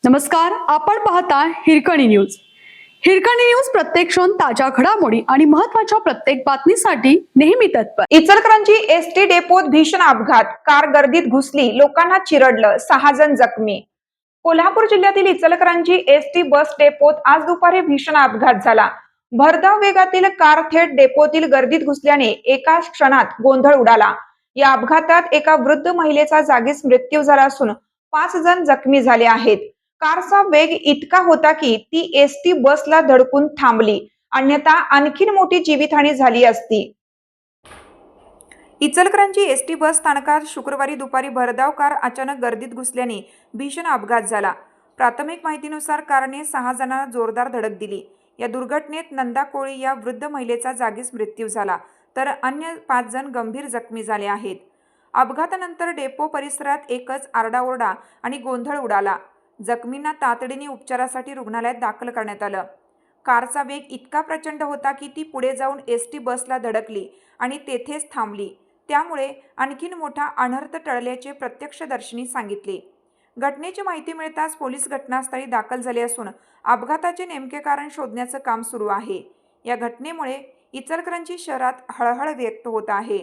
नमस्कार, आपण पाहता हिरकणी न्यूज. हिरकणी न्यूज प्रत्येक क्षण ताज्या घडामोडी आणि महत्त्वाच्या प्रत्येक बातमीसाठी नेहमी तत्पर. इचलकरंजी एसटी डेपोत भीषण अपघात, कार गर्दीत घुसली, लोकांना चिरडलं, 6 जण जखमी. कोल्हापूर जिल्ह्यातील इचलकरंजी एसटी बस डेपोत आज दुपारी भीषण अपघात झाला. भरधाव वेगातील कार थेट डेपोतील गर्दीत घुसल्याने एका क्षणात गोंधळ उडाला. या अपघातात एका वृद्ध महिलेचा जागीच मृत्यू झाला असून 5 जण जखमी झाले आहेत. कारचा वेग इतका होता की ती एसटी बसला धडकून थांबली, अन्यथा आणखीन मोठी जीवितहानी झाली असती. इचलकरंजी एसटी बस स्थानकात शुक्रवारी दुपारी भरधाव कार अचानक गर्दीत घुसल्याने भीषण अपघात झाला. प्राथमिक माहितीनुसार कारने 6 जणांना जोरदार धडक दिली. या दुर्घटनेत नंदा कोळी या वृद्ध महिलेचा जागीच मृत्यू झाला, तर अन्य 5 जण गंभीर जखमी झाले आहेत. अपघातानंतर डेपो परिसरात एकच आरडाओरडा आणि गोंधळ उडाला. जखमींना तातडीने उपचारासाठी रुग्णालयात दाखल करण्यात आलं. कारचा वेग इतका प्रचंड होता की ती पुढे जाऊन एसटी बसला धडकली आणि तेथेच थांबली. त्यामुळे आणखीन मोठा अनर्थ टळल्याचे प्रत्यक्षदर्शींनी सांगितले. घटनेची माहिती मिळताच पोलीस घटनास्थळी दाखल झाले असून अपघाताचे नेमके कारण शोधण्याचं काम सुरू आहे. या घटनेमुळे इचलकरंजी शहरात हळहळ व्यक्त होत आहे.